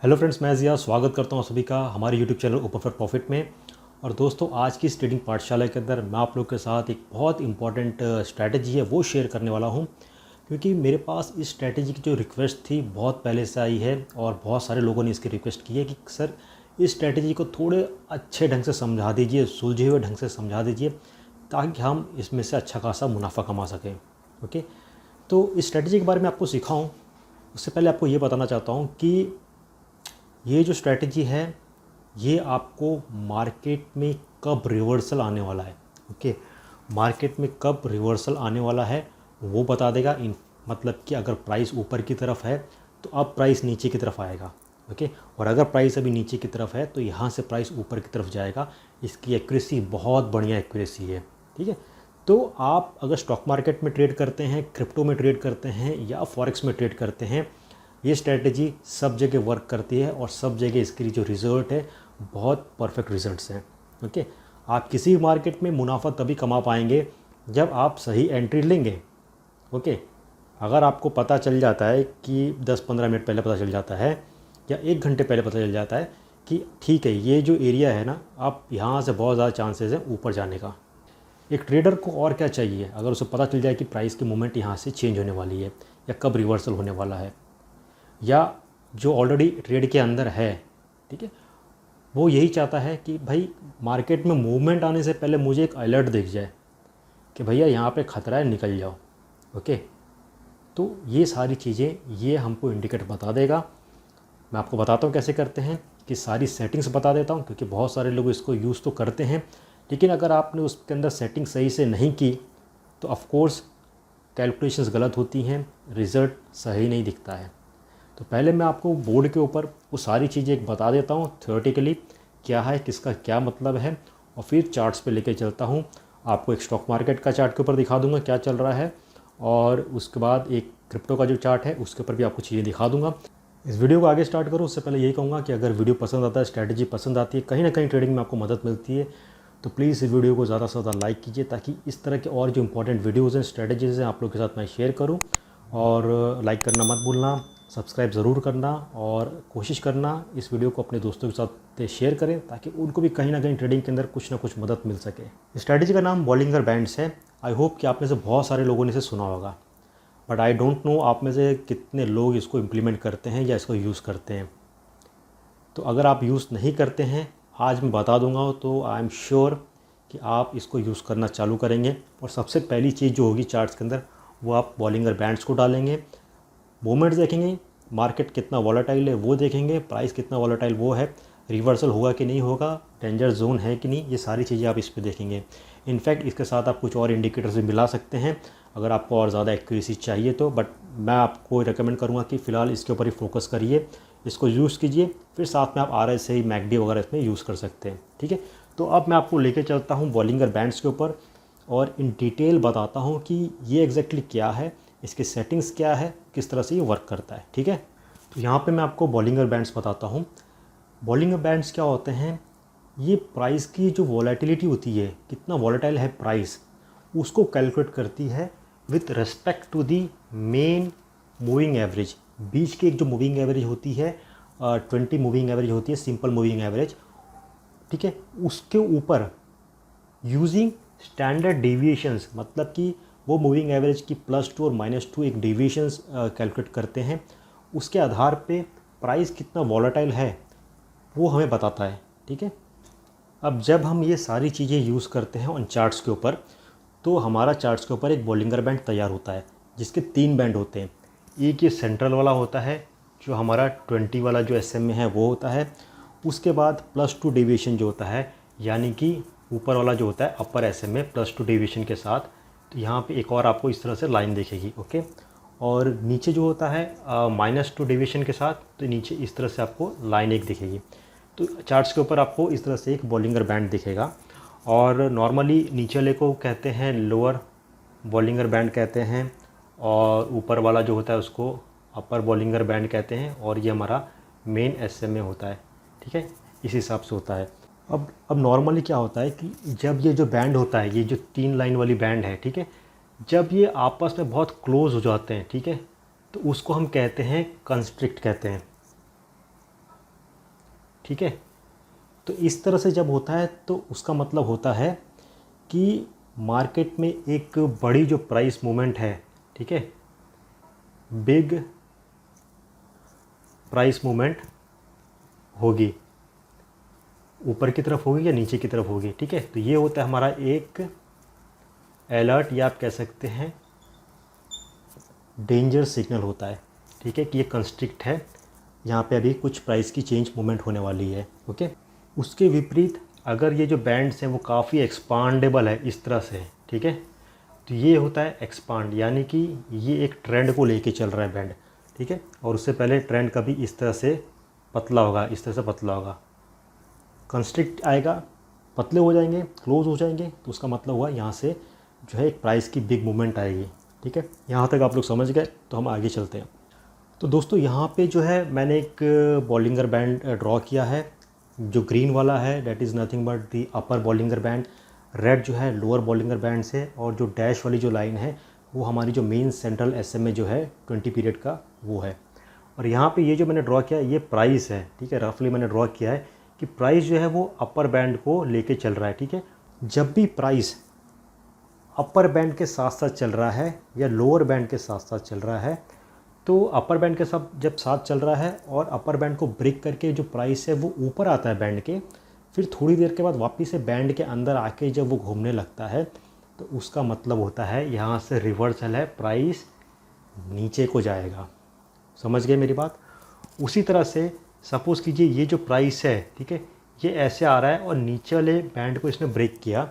Hello friends, मैं ज़िया स्वागत करता हूँ सभी का हमारे YouTube channel open for profit में। और दोस्तों, आज की इस ट्रेडिंग पाठशाला के अंदर मैं आप लोग के साथ एक बहुत इंपॉर्टेंट स्ट्रैटेजी है वो शेयर करने वाला हूँ, क्योंकि मेरे पास इस स्ट्रैटेजी की जो रिक्वेस्ट थी बहुत पहले से आई है और बहुत सारे लोगों ने इसकी रिक्वेस्ट की है कि सर इस स्ट्रैटेजी को थोड़े अच्छे ढंग से समझा दीजिए, सुलझे हुए ढंग से समझा दीजिए, ताकि हम इसमें से अच्छा खासा मुनाफा कमा सकें। ओके, तो इस स्ट्रैटेजी के बारे में आपको सिखाऊं उससे पहले आपको ये बताना चाहता हूँ कि ये जो स्ट्रैटेजी है ये आपको मार्केट में कब रिवर्सल आने वाला है। ओके, मार्केट में कब रिवर्सल आने वाला है वो बता देगा। मतलब कि अगर प्राइस ऊपर की तरफ है तो अब प्राइस नीचे की तरफ आएगा। ओके, और अगर प्राइस अभी नीचे की तरफ है तो यहाँ से प्राइस ऊपर की तरफ जाएगा। इसकी एक्यूरेसी बहुत बढ़िया एक्यूरेसी है। ठीक है, तो आप अगर स्टॉक मार्केट में ट्रेड करते हैं, क्रिप्टो में ट्रेड करते हैं या फॉरेक्स में ट्रेड करते हैं, ये स्ट्रैटेजी सब जगह वर्क करती है और सब जगह इसकी जो रिज़ल्ट है बहुत परफेक्ट रिजल्ट्स हैं। ओके, आप किसी मार्केट में मुनाफा तभी कमा पाएंगे जब आप सही एंट्री लेंगे। ओके, अगर आपको पता चल जाता है कि 10-15 मिनट पहले पता चल जाता है या 1 घंटे पहले पता चल जाता है कि ठीक है ये जो एरिया है ना, आप यहाँ से बहुत ज़्यादा चांसेस है ऊपर जाने का। एक ट्रेडर को और क्या चाहिए अगर उसे पता चल जाए कि प्राइस की मूवमेंट यहाँ से चेंज होने वाली है या कब रिवर्सल होने वाला है, या जो ऑलरेडी ट्रेड के अंदर है, ठीक है, वो यही चाहता है कि भाई मार्केट में मूवमेंट आने से पहले मुझे एक अलर्ट दिख जाए कि भैया यहाँ पे ख़तरा है, निकल जाओ। ओके, तो ये सारी चीज़ें ये हमको इंडिकेटर बता देगा। मैं आपको बताता हूँ कैसे करते हैं, कि सारी सेटिंग्स बता देता हूँ, क्योंकि बहुत सारे लोग इसको यूज़ तो करते हैं, लेकिन अगर आपने उसके अंदर सेटिंग सही से नहीं की तो ऑफ कोर्स कैलकुलेशंस गलत होती हैं, रिज़ल्ट सही नहीं दिखता है। तो पहले मैं आपको बोर्ड के ऊपर वो सारी चीज़ें बता देता हूँ थ्योरेटिकली क्या है, किसका क्या मतलब है, और फिर चार्ट्स पे लेके चलता हूँ। आपको एक स्टॉक मार्केट का चार्ट के ऊपर दिखा दूँगा क्या चल रहा है, और उसके बाद एक क्रिप्टो का जो चार्ट है उसके ऊपर भी आपको चीज़ें दिखा दूँगा। इस वीडियो को आगे स्टार्ट करूँ उससे पहले यही कहूँगा कि अगर वीडियो पसंद आता है, स्ट्रैटेजी पसंद आती है, कहीं ना कहीं ट्रेडिंग में आपको मदद मिलती है, तो प्लीज़ इस वीडियो को ज़्यादा से ज़्यादा लाइक कीजिए, ताकि इस तरह के और जो इंपॉर्टेंट वीडियोज़ हैं, स्ट्रैटेजीज़ हैं, आप लोग के साथ मैं शेयर करूँ। और लाइक करना मत भूलना, सब्सक्राइब ज़रूर करना, और कोशिश करना इस वीडियो को अपने दोस्तों के साथ शेयर करें, ताकि उनको भी कहीं ना कहीं ट्रेडिंग के अंदर कुछ ना कुछ मदद मिल सके। स्ट्रैटेजी का नाम बॉलिंगर बैंड्स है। आई होप कि आप में से बहुत सारे लोगों ने इसे सुना होगा, बट आई डोंट नो आप में से कितने लोग इसको इम्प्लीमेंट करते हैं या इसको यूज़ करते हैं। तो अगर आप यूज़ नहीं करते हैं, आज मैं बता दूंगा, तो आई एम श्योर कि आप इसको यूज़ करना चालू करेंगे। और सबसे पहली चीज़ जो होगी चार्ट्स के अंदर, वो आप बॉलिंगर बैंड्स को डालेंगे, मूवमेंट देखेंगे, मार्केट कितना वॉलेटाइल है वो देखेंगे, प्राइस कितना वॉलेटाइल वो है, रिवर्सल होगा कि नहीं होगा, डेंजर जोन है कि नहीं, ये सारी चीज़ें आप इस पे देखेंगे। इनफैक्ट इसके साथ आप कुछ और इंडिकेटर्स भी मिला सकते हैं अगर आपको और ज़्यादा एक्यूरेसी चाहिए तो, बट मैं आपको रिकमेंड करूँगा कि फ़िलहाल इसके ऊपर ही फोकस करिए, इसको यूज़ कीजिए, फिर साथ में आप RSI मैकडी वगैरह इसमें यूज़ कर सकते हैं। ठीक है, तो अब मैं आपको लेके चलता हूँ बॉलिंगर बैंड्स के ऊपर और इन डिटेल बताता हूँ कि ये एग्जैक्टली क्या है, इसकी सेटिंग्स क्या है, किस तरह से ये वर्क करता है। ठीक है, तो यहाँ पे मैं आपको बॉलिंगर बैंड्स बताता हूँ। बॉलिंगर बैंड्स क्या होते हैं, ये प्राइस की जो वॉलेटिलिटी होती है, कितना वॉलेटाइल है प्राइस, उसको कैलकुलेट करती है with respect to the main moving average. बीच की एक जो मूविंग एवरेज होती है 20 मूविंग एवरेज होती है, सिंपल मूविंग एवरेज। ठीक है, उसके ऊपर यूजिंग स्टैंडर्ड डेविएशंस, मतलब कि वो मूविंग एवरेज की +2 और -2 एक डेविएशंस कैलकुलेट करते हैं, उसके आधार पे प्राइस कितना वॉलेटाइल है वो हमें बताता है। ठीक है, अब जब हम ये सारी चीज़ें यूज़ करते हैं उन चार्ट्स के ऊपर, तो हमारा चार्ट्स के ऊपर एक बॉलिंगर बैंड तैयार होता है, जिसके 3 बैंड होते हैं। एक ये सेंट्रल वाला होता है, जो हमारा 20 वाला जो SMA है वो होता है। उसके बाद +2 डेविएशन जो होता है, यानी कि ऊपर वाला जो होता है अपर SMA +2 डेविएशन के साथ, तो यहाँ पे एक और आपको इस तरह से लाइन दिखेगी। ओके, और नीचे जो होता है -2 डेविएशन के साथ, तो नीचे इस तरह से आपको लाइन एक दिखेगी। तो चार्ट्स के ऊपर आपको इस तरह से एक बॉलिंगर बैंड दिखेगा, और नॉर्मली नीचे वाले को कहते हैं लोअर बॉलिंगर बैंड कहते हैं, और ऊपर वाला जो होता है उसको अपर बॉलिंगर बैंड कहते हैं, और ये हमारा मेन SMA होता है। ठीक है, इस हिसाब से होता है। अब नॉर्मली क्या होता है कि जब ये जो बैंड होता है, ये जो 3 लाइन वाली बैंड है, ठीक है, जब ये आपस में बहुत क्लोज हो जाते हैं, ठीक है, तो उसको हम कहते हैं कंस्ट्रिक्ट कहते हैं। ठीक है। तो इस तरह से जब होता है तो उसका मतलब होता है कि मार्केट में एक बड़ी जो प्राइस मूवमेंट है, ठीक है, बिग प्राइस मूवमेंट होगी, ऊपर की तरफ होगी या नीचे की तरफ होगी, ठीक है। तो ये होता है हमारा एक अलर्ट, या आप कह सकते हैं डेंजर सिग्नल होता है, ठीक है, कि ये कंस्ट्रिक्ट है, यहाँ पे अभी कुछ प्राइस की चेंज मूवमेंट होने वाली है। ओके, उसके विपरीत अगर ये जो बैंड्स हैं वो काफ़ी एक्सपांडेबल है इस तरह से, ठीक है, तो ये होता है एक्सपांड, यानी कि ये एक ट्रेंड को लेके चल रहा है बैंड, ठीक है। और उससे पहले ट्रेंड कभी इस तरह से पतला होगा, इस तरह से पतला होगा, कंस्ट्रिक्ट आएगा, पतले हो जाएंगे, क्लोज हो जाएंगे, तो उसका मतलब हुआ यहाँ से जो है एक प्राइस की बिग मूवमेंट आएगी, ठीक है। यहाँ तक आप लोग समझ गए, तो हम आगे चलते हैं। तो दोस्तों यहाँ पे जो है मैंने एक बॉलिंगर बैंड ड्रॉ किया है। जो ग्रीन वाला है that is nothing but the upper Bollinger band, red जो है लोअर बॉलिंगर बैंड से, और जो डैश वाली जो लाइन है वो हमारी जो मेन सेंट्रल SMA जो है 20 पीरियड का वो है। और यहाँ पे ये जो मैंने ड्रॉ किया है ये प्राइस है, ठीक है, रफली मैंने ड्रॉ किया है कि प्राइस जो है वो अपर बैंड को लेके चल रहा है, ठीक है। जब भी प्राइस अपर बैंड के साथ साथ चल रहा है या लोअर बैंड के साथ साथ चल रहा है, तो अपर बैंड के साथ जब साथ चल रहा है और अपर बैंड को ब्रेक करके जो प्राइस है वो ऊपर आता है बैंड के, फिर थोड़ी देर के बाद वापस से बैंड के अंदर आके जब वो घूमने लगता है, तो उसका मतलब होता है यहाँ से रिवर्सल है, प्राइस नीचे को जाएगा। समझ गए मेरी बात? उसी तरह से सपोज़ कीजिए ये जो प्राइस है, ठीक है, ये ऐसे आ रहा है और नीचे वाले बैंड को इसने ब्रेक किया,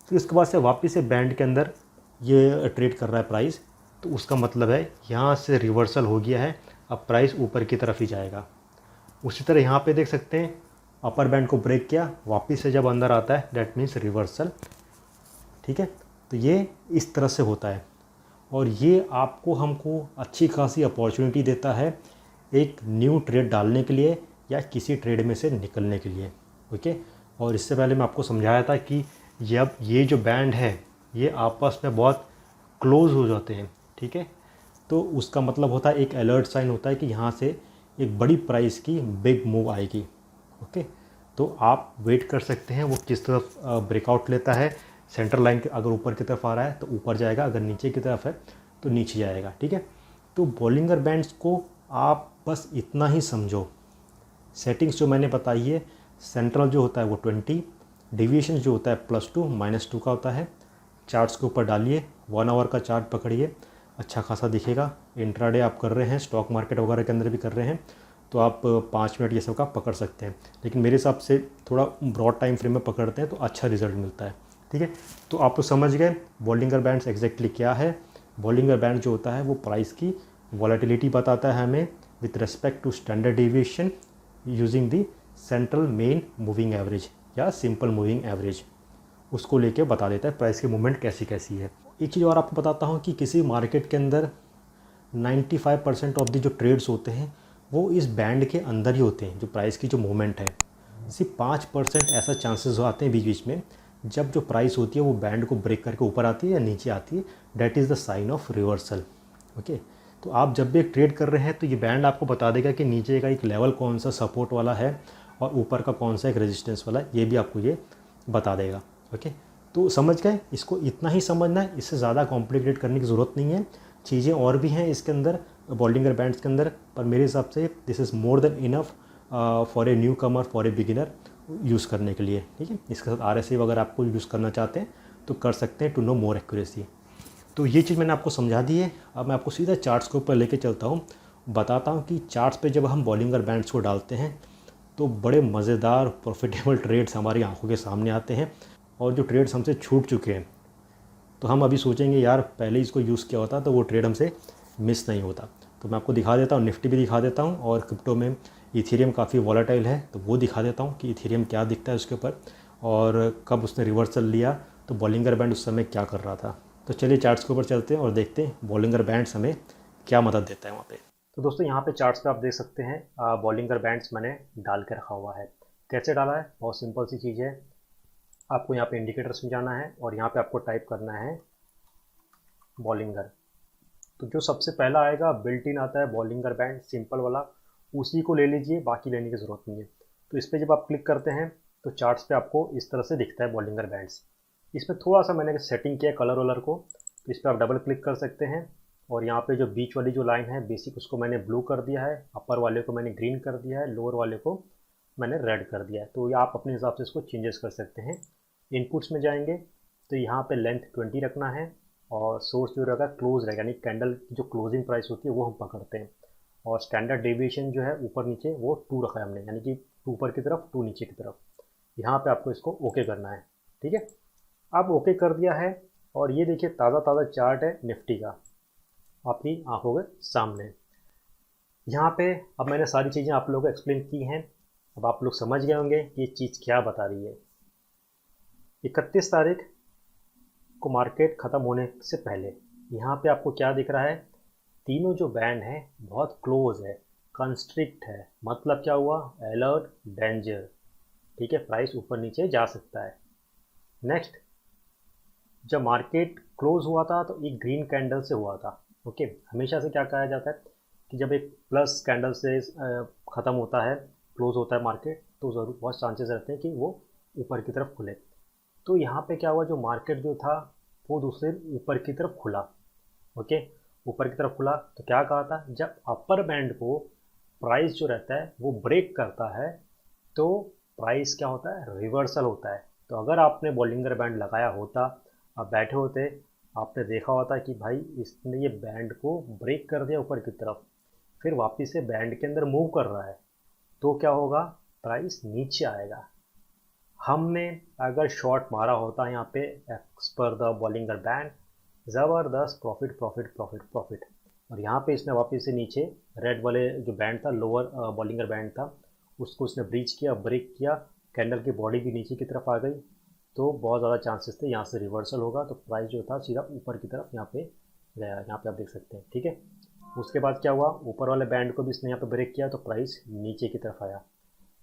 फिर उसके बाद से वापस से बैंड के अंदर ये ट्रेड कर रहा है प्राइस, तो उसका मतलब है यहाँ से रिवर्सल हो गया है, अब प्राइस ऊपर की तरफ ही जाएगा। उसी तरह यहाँ पे देख सकते हैं अपर बैंड को ब्रेक किया, वापस से जब अंदर आता है दैट मीन्स रिवर्सल, ठीक है। तो ये इस तरह से होता है, और ये आपको हमको अच्छी खासी अपॉर्चुनिटी देता है एक न्यू ट्रेड डालने के लिए या किसी ट्रेड में से निकलने के लिए। ओके, और इससे पहले मैं आपको समझाया था कि जब ये जो बैंड है ये आपस में बहुत क्लोज हो जाते हैं, ठीक है, तो उसका मतलब होता है एक अलर्ट साइन होता है कि यहाँ से एक बड़ी प्राइस की बिग मूव आएगी। ओके, तो आप वेट कर सकते हैं वो किस तरफ ब्रेकआउट लेता है। सेंटर लाइन के अगर ऊपर की तरफ आ रहा है तो ऊपर जाएगा, अगर नीचे की तरफ है तो नीचे जाएगा, ठीक है। तो बॉलिंगर बैंड्स को आप बस इतना ही समझो, सेटिंग्स जो मैंने बताई है, सेंट्रल जो होता है वो 20, डिविएशन जो होता है +2 -2 का होता है। चार्ट्स के ऊपर डालिए, 1 आवर का चार्ट पकड़िए, अच्छा खासा दिखेगा। इंट्राडे आप कर रहे हैं, स्टॉक मार्केट वगैरह के अंदर भी कर रहे हैं, तो आप 5 मिनट ये सब का पकड़ सकते हैं, लेकिन मेरे हिसाब से थोड़ा ब्रॉड टाइम फ्रेम में पकड़ते हैं तो अच्छा रिजल्ट मिलता है, ठीक है। तो आप तो समझ गए बॉलिंगर बैंड्स एग्जैक्टली क्या है। बॉलिंगर बैंड जो होता है वो प्राइस की वॉलेटिलिटी बताता है हमें with respect to standard deviation using the central mean moving average या सिंपल मूविंग एवरेज, उसको लेके बता देता है प्राइस की मूवमेंट कैसी कैसी है। एक चीज़ और आपको बताता हूँ कि किसी मार्केट के अंदर 95% ऑफ दी जो ट्रेड्स होते हैं वो इस बैंड के अंदर ही होते हैं, जो प्राइस की जो मूवमेंट है। सिर्फ 5% ऐसा चांसेस आते हैं बीच बीच में जब जो प्राइस होती है वो बैंड को ब्रेक करके ऊपर आती है या नीचे आती है, that is the sign of reversal. Okay, तो आप जब भी एक ट्रेड कर रहे हैं तो ये बैंड आपको बता देगा कि नीचे का एक लेवल कौन सा सपोर्ट वाला है और ऊपर का कौन सा एक रेजिस्टेंस वाला है, ये भी आपको ये बता देगा। ओके, तो समझ गए, इसको इतना ही समझना है, इससे ज़्यादा कॉम्प्लिकेट करने की ज़रूरत नहीं है। चीज़ें और भी हैं इसके अंदर बॉलिंगर बैंड्स के अंदर, पर मेरे हिसाब से this is more than enough for a new Qamar, for a beginner use करने के लिए, ठीक है। इसके साथ RSI अगर आपको यूज़ करना चाहते हैं तो कर सकते हैं टू नो मोर एक्यूरेसी। तो ये चीज़ मैंने आपको समझा दी है। अब मैं आपको सीधा चार्ट्स के ऊपर लेके चलता हूँ, बताता हूँ कि चार्ट्स पे जब हम बॉलिंगर बैंड्स को डालते हैं तो बड़े मज़ेदार प्रॉफिटेबल ट्रेड्स हमारी आंखों के सामने आते हैं, और जो ट्रेड्स हमसे छूट चुके हैं तो हम अभी सोचेंगे यार पहले इसको यूज़ किया होता तो वो ट्रेड हमसे मिस नहीं होता। तो मैं आपको दिखा देता हूँ, निफ्टी भी दिखा देता हूँ, और क्रिप्टो में इथेरियम काफ़ी वॉलेटाइल है तो वो दिखा देता हूँ कि इथेरियम क्या दिखता है उसके ऊपर, और कब उसने रिवर्सल लिया तो बॉलिंगर बैंड उस समय क्या कर रहा था। तो चलिए चार्ट्स के ऊपर चलते हैं और देखते हैं बॉलिंगर बैंड्स हमें क्या मदद देता है वहाँ पे। तो दोस्तों यहाँ पे चार्ट्स पे आप देख सकते हैं बॉलिंगर बैंड्स मैंने डाल के रखा हुआ है। कैसे डाला है, बहुत सिंपल सी चीज़ है। आपको यहाँ पे इंडिकेटर्स में जाना है और यहाँ पे आपको टाइप करना है बॉलिंगर। तो जो सबसे पहला आएगा बिल्ट इन आता है बॉलिंगर बैंड सिंपल वाला, उसी को ले लीजिए, बाकी लेने की ज़रूरत नहीं है। तो इस पर जब आप क्लिक करते हैं तो चार्ट्स पे आपको इस तरह से दिखता है बॉलिंगर बैंड्स। इसमें थोड़ा सा मैंने सेटिंग किया कलर वलर को, तो इस पर आप डबल क्लिक कर सकते हैं और यहाँ पे जो बीच वाली जो लाइन है बेसिक उसको मैंने ब्लू कर दिया है, अपर वाले को मैंने ग्रीन कर दिया है, लोअर वाले को मैंने रेड कर दिया है। तो ये आप अपने हिसाब से इसको चेंजेस कर सकते हैं। इनपुट्स में जाएंगे तो यहाँ पे लेंथ 20 रखना है और सोर्स जो रहेगा क्लोज रहेगा, यानी कैंडल की जो क्लोजिंग प्राइस होती है वो हम पकड़ते हैं। और स्टैंडर्ड डेविएशन जो है ऊपर नीचे वो 2 रखा है हमने, यानी कि 2 ऊपर की तरफ 2 नीचे की तरफ। यहाँ पे आपको इसको ओके करना है। ठीक है, अब ओके कर दिया है और ये देखिए ताज़ा ताज़ा चार्ट है निफ्टी का आपकी आंखों के सामने। यहाँ पे अब मैंने सारी चीज़ें आप लोगों को एक्सप्लेन की हैं। अब आप लोग समझ गए होंगे कि ये चीज़ क्या बता रही है। 31 तारीख को मार्केट ख़त्म होने से पहले यहाँ पे आपको क्या दिख रहा है, तीनों जो बैंड हैं बहुत क्लोज है, कंस्ट्रिक्ट है। मतलब क्या हुआ, अलर्ट, डेंजर। ठीक है, प्राइस ऊपर नीचे जा सकता है। नेक्स्ट, जब मार्केट क्लोज हुआ था तो एक ग्रीन कैंडल से हुआ था। ओके, हमेशा से क्या कहा जाता है कि जब एक प्लस कैंडल से ख़त्म होता है, क्लोज होता है मार्केट, तो ज़रूर बहुत चांसेस रहते हैं कि वो ऊपर की तरफ खुले। तो यहाँ पे क्या हुआ, जो मार्केट जो था वो दूसरे ऊपर की तरफ खुला। ओके, ऊपर की तरफ खुला तो क्या कहा था, जब अपर बैंड को प्राइस जो रहता है वो ब्रेक करता है तो प्राइस क्या होता है, रिवर्सल होता है। तो अगर आपने बॉलिंगर बैंड लगाया होता, आप बैठे होते, आपने देखा होता कि भाई इसने ये बैंड को ब्रेक कर दिया ऊपर की तरफ, फिर वापस से बैंड के अंदर मूव कर रहा है, तो क्या होगा, प्राइस नीचे आएगा। हमने अगर शॉट मारा होता यहाँ पे एक्स पर द बॉलिंगर बैंड, ज़बरदस्त प्रॉफिट प्रॉफिट प्रॉफिट प्रॉफिट। और यहाँ पे इसने वापस से नीचे रेड वाले जो बैंड था, लोअर बॉलिंगर बैंड था, उसको इसने ब्रीच किया, ब्रेक किया, कैंडल की बॉडी भी नीचे की तरफ आ गई, तो बहुत ज़्यादा चांसेस थे यहाँ से रिवर्सल होगा। तो प्राइस जो था सीधा ऊपर की तरफ यहाँ पे गया, यहाँ पे आप देख सकते हैं। ठीक है, उसके बाद क्या हुआ, ऊपर वाले बैंड को भी इसने यहाँ पे ब्रेक किया तो प्राइस नीचे की तरफ आया।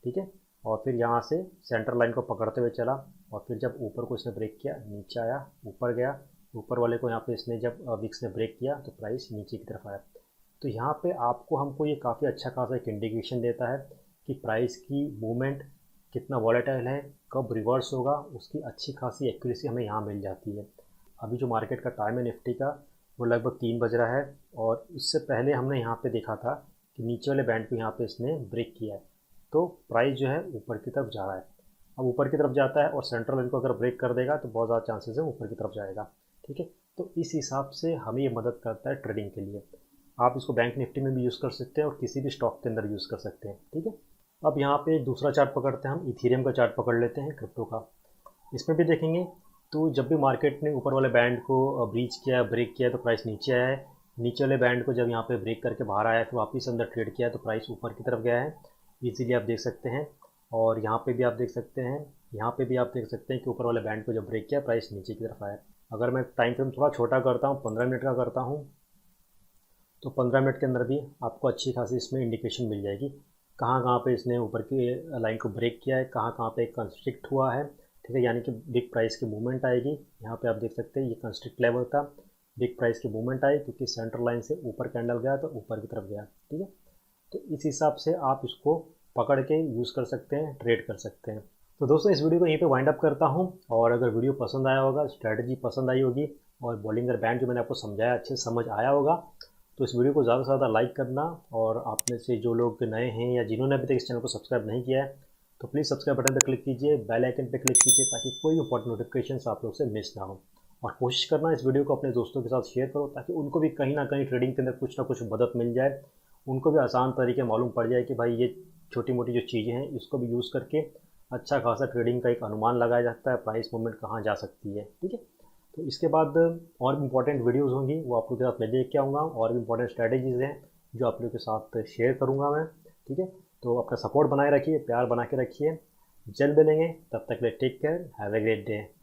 ठीक है, और फिर यहाँ से सेंटर लाइन को पकड़ते हुए चला और फिर जब ऊपर को इसने ब्रेक किया, नीचे आया, ऊपर गया, ऊपर वाले को यहाँ पे इसने जब विक्स ने ब्रेक किया तो प्राइस नीचे की तरफ आया। तो यहाँ पे आपको हमको ये काफ़ी अच्छा खासा एक इंडिकेशन देता है कि प्राइस की मूवमेंट कितना वॉलेटाइल है, कब रिवर्स होगा, उसकी अच्छी खासी एक्यूरेसी हमें यहाँ मिल जाती है। अभी जो मार्केट का टाइम है निफ्टी का वो लगभग 3 बज रहा है और इससे पहले हमने यहाँ पे देखा था कि नीचे वाले बैंड को यहाँ पे इसने ब्रेक किया है, तो प्राइस जो है ऊपर की तरफ जा रहा है। अब ऊपर की तरफ जाता है और सेंट्रल लाइन को अगर ब्रेक कर देगा तो बहुत ज़्यादा चांसेस है ऊपर की तरफ जाएगा। ठीक है, तो इस हिसाब से हमें ये मदद करता है ट्रेडिंग के लिए। आप इसको बैंक निफ्टी में भी यूज़ कर सकते हैं और किसी भी स्टॉक के अंदर यूज़ कर सकते हैं। ठीक है, अब यहाँ पे दूसरा चार्ट पकड़ते हैं, हम इथेरियम का चार्ट पकड़ लेते हैं क्रिप्टो का। इसमें भी देखेंगे तो जब भी मार्केट ने ऊपर वाले बैंड को ब्रीच किया, ब्रेक किया, तो प्राइस नीचे आया है। नीचे वाले बैंड को जब यहाँ पे ब्रेक करके बाहर आया फिर वापस अंदर ट्रेड किया तो प्राइस ऊपर की तरफ गया है, इजीली आप देख सकते हैं। और यहाँ पे भी आप देख सकते हैं, यहाँ पे भी आप देख सकते हैं कि ऊपर वाले बैंड को जब ब्रेक किया प्राइस नीचे की तरफ आया। अगर मैं टाइम फ्रेम थोड़ा छोटा करता हूँ, 15 मिनट का करता हूँ, तो 15 मिनट के अंदर भी आपको अच्छी खासी इसमें इंडिकेशन मिल जाएगी कहाँ कहाँ पे इसने ऊपर की लाइन को ब्रेक किया है, कहाँ कहाँ पे कंस्ट्रिक्ट हुआ है। ठीक है, यानी कि बिग प्राइस की मूवमेंट आएगी। यहाँ पे आप देख सकते हैं ये कंस्ट्रिक्ट लेवल था, बिग प्राइस की मूवमेंट आई क्योंकि सेंट्रल लाइन से ऊपर कैंडल गया तो ऊपर की तरफ गया। ठीक है, तो इस हिसाब से आप इसको पकड़ के यूज़ कर सकते हैं, ट्रेड कर सकते हैं। तो दोस्तों इस वीडियो को यहीं पे वाइंड अप करता हूँ और अगर वीडियो पसंद आया होगा, स्ट्रैटेजी पसंद आई होगी और बॉलिंगर बैंड जो मैंने आपको समझाया अच्छे से समझ आया होगा, तो इस वीडियो को ज़्यादा से ज़्यादा लाइक करना। और आप में से जो लोग नए हैं या जिन्होंने अभी तक इस चैनल को सब्सक्राइब नहीं किया है तो प्लीज़ सब्सक्राइब बटन पर क्लिक कीजिए, बेल आइकन पर क्लिक कीजिए ताकि कोई भी इंपॉर्टेंट नोटिफिकेशन आप लोग से मिस ना हो। और कोशिश करना इस वीडियो को अपने दोस्तों के साथ शेयर करो ताकि उनको भी कहीं ना कहीं ट्रेडिंग के अंदर कुछ ना कुछ मदद मिल जाए, उनको भी आसान तरीके मालूम पड़ जाए कि भाई ये छोटी मोटी जो चीज़ें हैं इसको भी यूज़ करके अच्छा खासा ट्रेडिंग का एक अनुमान लगाया जाता है, प्राइस मूवमेंट कहाँ जा सकती है। ठीक है, तो इसके बाद और भी इंपॉर्टेंट वीडियोस होंगी वो आप लोगों के साथ मैं लेके आऊँगा और भी इंपॉर्टेंट स्ट्रैटेजीज़ हैं जो आप लोगों के साथ शेयर करूँगा मैं। ठीक है, तो अपना सपोर्ट बनाए रखिए, प्यार बना के रखिए। जल्द मिलेंगे, तब तक के लिए take care, have a great day.